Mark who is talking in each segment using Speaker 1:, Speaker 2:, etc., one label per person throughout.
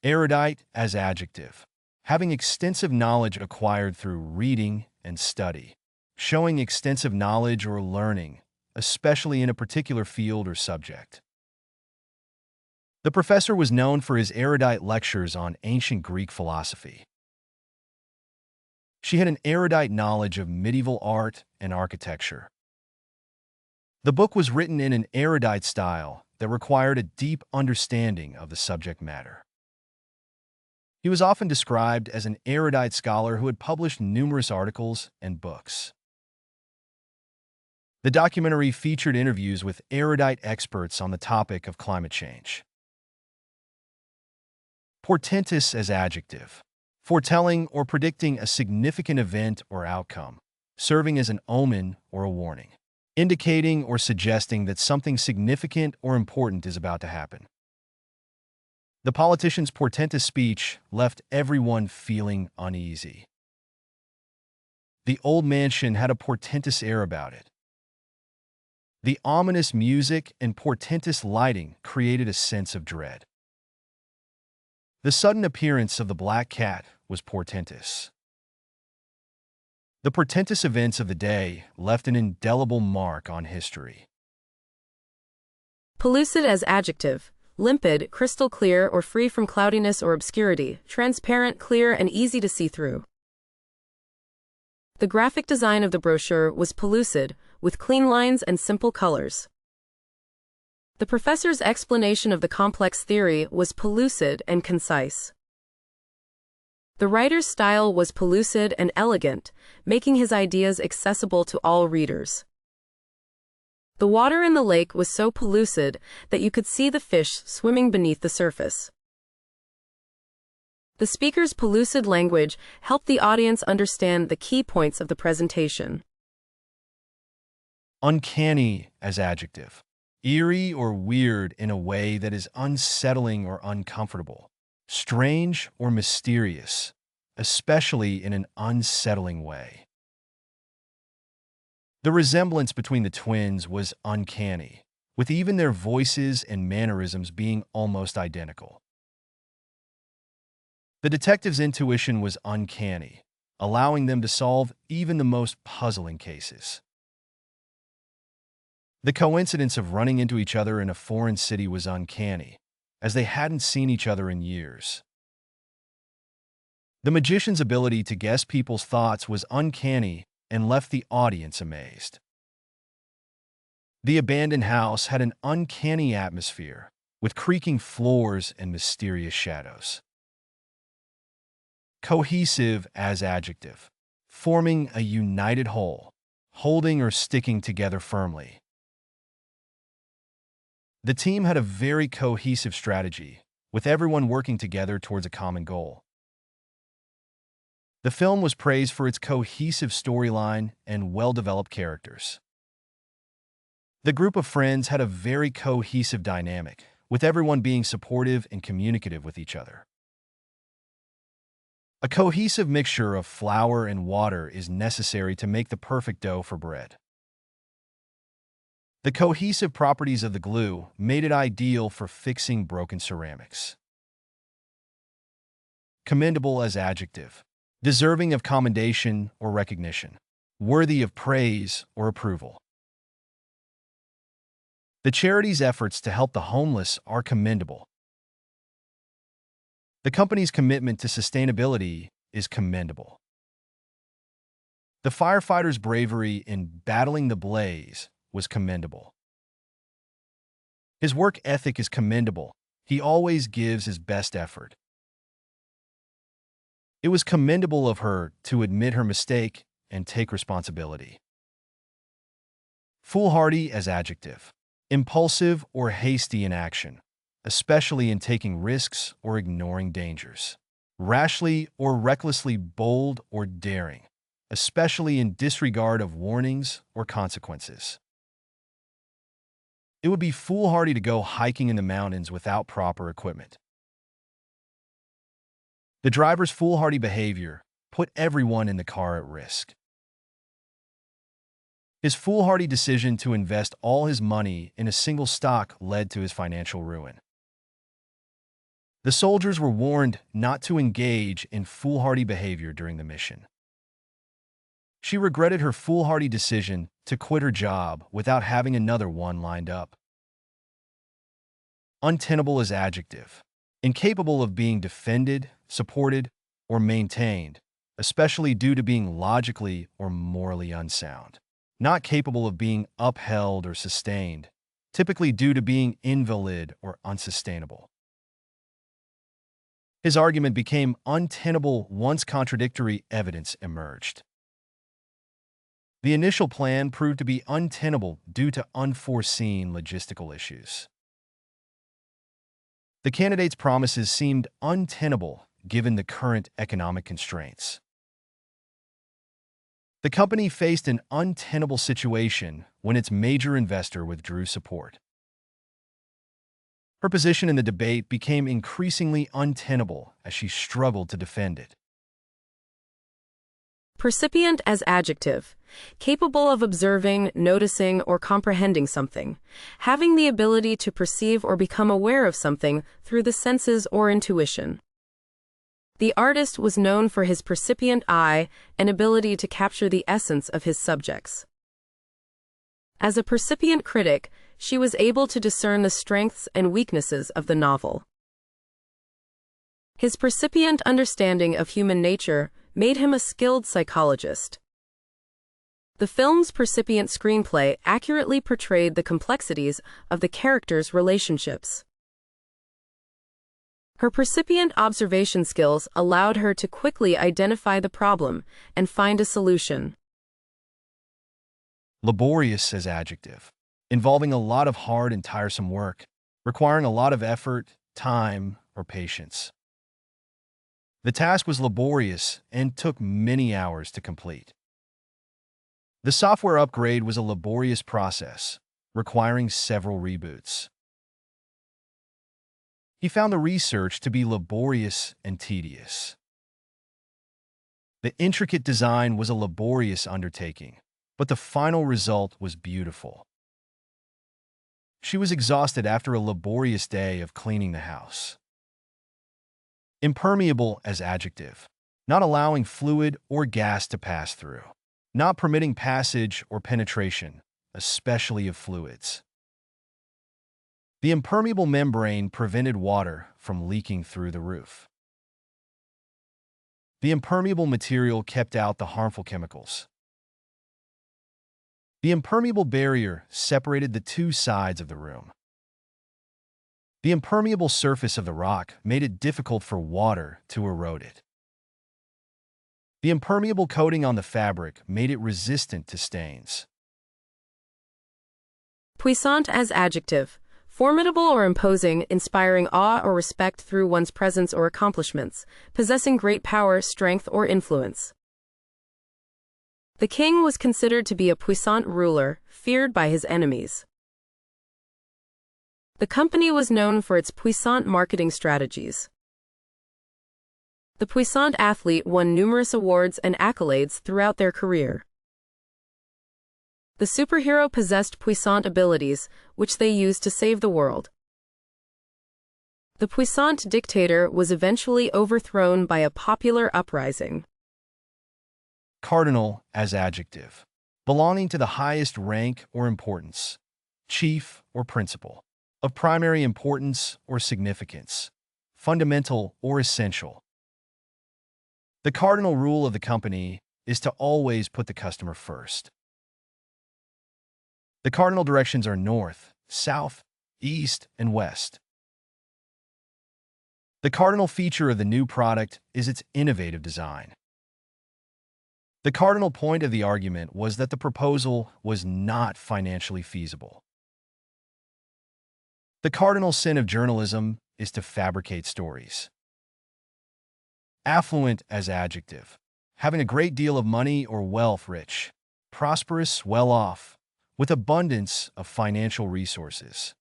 Speaker 1: Erudite as adjective. Having extensive knowledge acquired through reading and study. Showing extensive knowledge or learning, especially in a particular field or subject. The professor was known for his erudite lectures on ancient Greek philosophy. She had an erudite knowledge of medieval art and architecture. The book was written in an erudite style that required a deep understanding of the subject matter. He was often described as an erudite scholar who had published numerous articles and books. The documentary featured interviews with erudite experts on the topic of climate change. Portentous as adjective. Foretelling or predicting a significant event or outcome, serving as an omen or a warning, indicating or suggesting that something significant or important is about to happen. The politician's portentous speech left everyone feeling uneasy. The old mansion had a portentous air about it. The ominous music and portentous lighting created a sense of dread. The sudden appearance of the black cat was portentous. The portentous events of the day left an indelible mark on history.
Speaker 2: Pellucid as adjective. Limpid, crystal clear or free from cloudiness or obscurity, transparent, clear, and easy to see through. The graphic design of the brochure was pellucid, with clean lines and simple colors. The professor's explanation of the complex theory was pellucid and concise. The writer's style was pellucid and elegant, making his ideas accessible to all readers. The water in the lake was so pellucid that you could see the fish swimming beneath the surface. The speaker's pellucid language helped the audience understand the key points of the presentation.
Speaker 1: Uncanny as adjective. Eerie or weird in a way that is unsettling or uncomfortable. Strange or mysterious, especially in an unsettling way. The resemblance between the twins was uncanny, with even their voices and mannerisms being almost identical. The detective's intuition was uncanny, allowing them to solve even the most puzzling cases. The coincidence of running into each other in a foreign city was uncanny, as they hadn't seen each other in years. The magician's ability to guess people's thoughts was uncanny and left the audience amazed. The abandoned house had an uncanny atmosphere, with creaking floors and mysterious shadows. Cohesive as adjective. Forming a united whole, holding or sticking together firmly. The team had a very cohesive strategy, with everyone working together towards a common goal. The film was praised for its cohesive storyline and well-developed characters. The group of friends had a very cohesive dynamic, with everyone being supportive and communicative with each other. A cohesive mixture of flour and water is necessary to make the perfect dough for bread. The cohesive properties of the glue made it ideal for fixing broken ceramics. Commendable as adjective. Deserving of commendation or recognition. Worthy of praise or approval. The charity's efforts to help the homeless are commendable. The company's commitment to sustainability is commendable. The firefighter's bravery in battling the blaze was commendable. His work ethic is commendable. He always gives his best effort. It was commendable of her to admit her mistake and take responsibility. Foolhardy as adjective. Impulsive or hasty in action, especially in taking risks or ignoring dangers. Rashly or recklessly bold or daring, especially in disregard of warnings or consequences. It would be foolhardy to go hiking in the mountains without proper equipment. The driver's foolhardy behavior put everyone in the car at risk. His foolhardy decision to invest all his money in a single stock led to his financial ruin. The soldiers were warned not to engage in foolhardy behavior during the mission. She regretted her foolhardy decision to quit her job without having another one lined up. Untenable is adjective. Incapable of being defended, supported, or maintained, especially due to being logically or morally unsound. Not capable of being upheld or sustained, typically due to being invalid or unsustainable. His argument became untenable once contradictory evidence emerged. The initial plan proved to be untenable due to unforeseen logistical issues. The candidate's promises seemed untenable given the current economic constraints. The company faced an untenable situation when its major investor withdrew support. Her position in the debate became increasingly untenable as she struggled to defend it.
Speaker 2: Percipient as adjective. Capable of observing, noticing, or comprehending something. Having the ability to perceive or become aware of something through the senses or intuition. The artist was known for his percipient eye and ability to capture the essence of his subjects. As a percipient critic, she was able to discern the strengths and weaknesses of the novel. His percipient understanding of human nature made him a skilled psychologist. The film's percipient screenplay accurately portrayed the complexities of the characters' relationships. Her percipient observation skills allowed her to quickly identify the problem and find a solution.
Speaker 1: Laborious as adjective. Involving a lot of hard and tiresome work, requiring a lot of effort, time, or patience. The task was laborious and took many hours to complete. The software upgrade was a laborious process, requiring several reboots. He found the research to be laborious and tedious. The intricate design was a laborious undertaking, but the final result was beautiful. She was exhausted after a laborious day of cleaning the house. Impermeable as adjective. Not allowing fluid or gas to pass through. Not permitting passage or penetration, especially of fluids. The impermeable membrane prevented water from leaking through the roof. The impermeable material kept out the harmful chemicals. The impermeable barrier separated the two sides of the room. The impermeable surface of the rock made it difficult for water to erode it. The impermeable coating on the fabric made it resistant to stains.
Speaker 2: Puissant as adjective. Formidable or imposing, inspiring awe or respect through one's presence or accomplishments, possessing great power, strength, or influence. The king was considered to be a puissant ruler, feared by his enemies. The company was known for its puissant marketing strategies. The puissant athlete won numerous awards and accolades throughout their career. The superhero possessed puissant abilities, which they used to save the world. The puissant dictator was eventually overthrown by a popular uprising.
Speaker 1: Cardinal as adjective. Belonging to the highest rank or importance. Chief or principal. Of primary importance or significance. Fundamental or essential. The cardinal rule of the company is to always put the customer first. The cardinal directions are north, south, east, and west. The cardinal feature of the new product is its innovative design. The cardinal point of the argument was that the proposal was not financially feasible. The cardinal sin of journalism is to fabricate stories. Affluent as adjective. Having a great deal of money or wealth, rich, prosperous, well-off, with abundance of financial resources.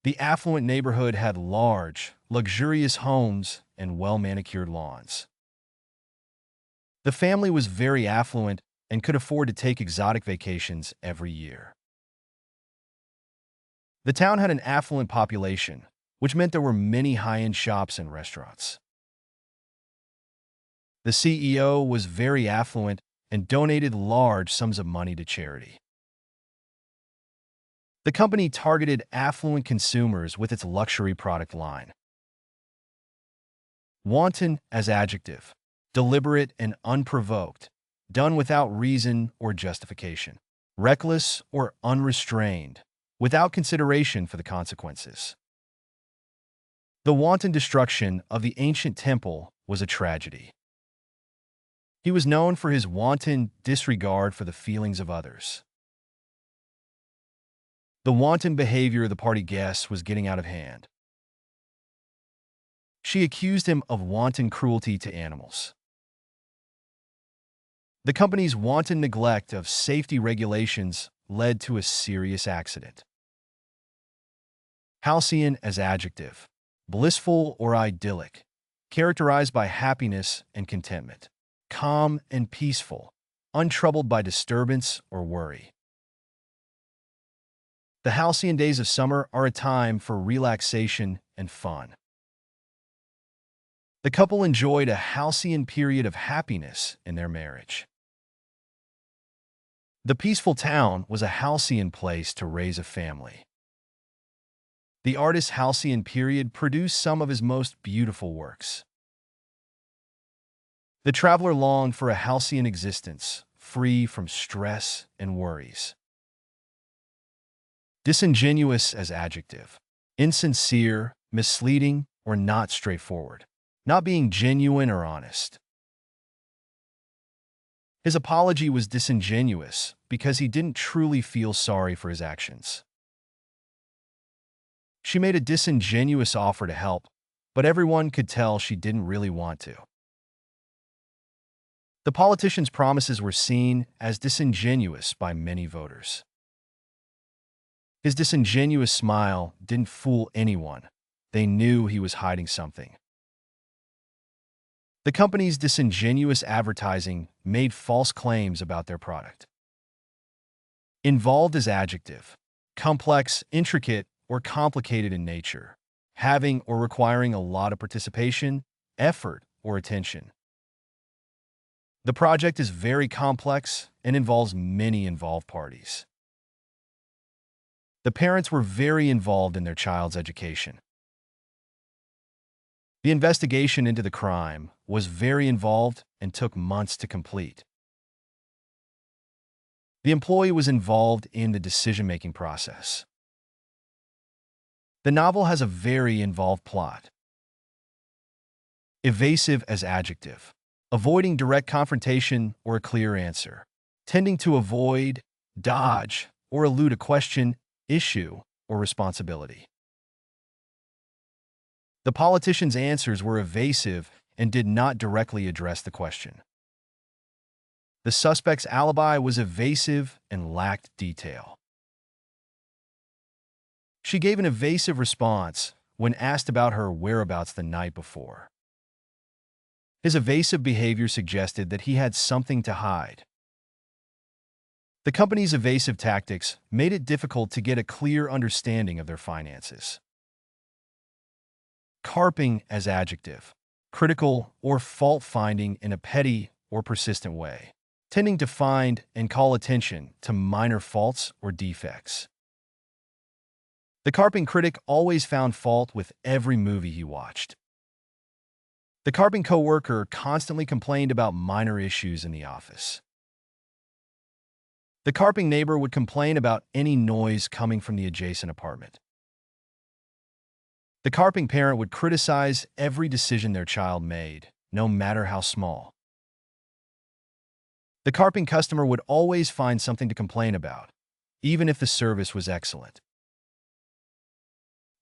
Speaker 1: The affluent neighborhood had large, luxurious homes and well-manicured lawns. The family was very affluent and could afford to take exotic vacations every year. The town had an affluent population, which meant there were many high-end shops and restaurants. The CEO was very affluent and donated large sums of money to charity. The company targeted affluent consumers with its luxury product line. Wanton as adjective, deliberate and unprovoked, done without reason or justification. Reckless or unrestrained, without consideration for the consequences. The wanton destruction of the ancient temple was a tragedy. He was known for his wanton disregard for the feelings of others. The wanton behavior of the party guests was getting out of hand. She accused him of wanton cruelty to animals. The company's wanton neglect of safety regulations led to a serious accident. Halcyon as adjective, blissful or idyllic, characterized by happiness and contentment, calm and peaceful, untroubled by disturbance or worry. The halcyon days of summer are a time for relaxation and fun. The couple enjoyed a halcyon period of happiness in their marriage. The peaceful town was a halcyon place to raise a family. The artist's halcyon period produced some of his most beautiful works. The traveler longed for a halcyon existence, free from stress and worries. Disingenuous as adjective, insincere, misleading, or not straightforward, not being genuine or honest. His apology was disingenuous because he didn't truly feel sorry for his actions. She made a disingenuous offer to help, but everyone could tell she didn't really want to. The politician's promises were seen as disingenuous by many voters. His disingenuous smile didn't fool anyone. They knew he was hiding something. The company's disingenuous advertising made false claims about their product. Involved as adjective, complex, intricate, or complicated in nature, having or requiring a lot of participation, effort, or attention. The project is very complex and involves many involved parties. The parents were very involved in their child's education. The investigation into the crime was very involved and took months to complete. The employee was involved in the decision-making process. The novel has a very involved plot. Evasive as adjective, avoiding direct confrontation or a clear answer, tending to avoid, dodge, or elude a question, issue, or responsibility. The politician's answers were evasive and did not directly address the question. The suspect's alibi was evasive and lacked detail. She gave an evasive response when asked about her whereabouts the night before. His evasive behavior suggested that he had something to hide. The company's evasive tactics made it difficult to get a clear understanding of their finances. Carping as adjective, critical or fault-finding in a petty or persistent way, tending to find and call attention to minor faults or defects. The carping critic always found fault with every movie he watched. The carping coworker constantly complained about minor issues in the office. The carping neighbor would complain about any noise coming from the adjacent apartment. The carping parent would criticize every decision their child made, no matter how small. The carping customer would always find something to complain about, even if the service was excellent.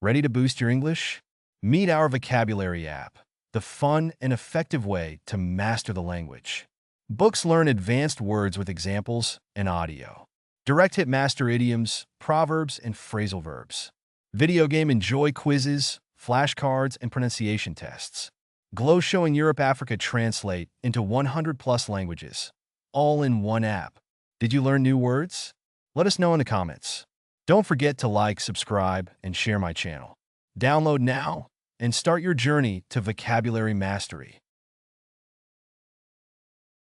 Speaker 1: Ready to boost your English? Meet our vocabulary app, the fun and effective way to master the language. Books learn advanced words with examples and audio. Direct hit master idioms, proverbs, and phrasal verbs. Video game enjoy quizzes, flashcards, and pronunciation tests. Glow showing Europe, Africa translate into 100+ languages, all in one app. Did you learn new words? Let us know in the comments. Don't forget to like, subscribe, and share my channel. Download now and start your journey to vocabulary mastery.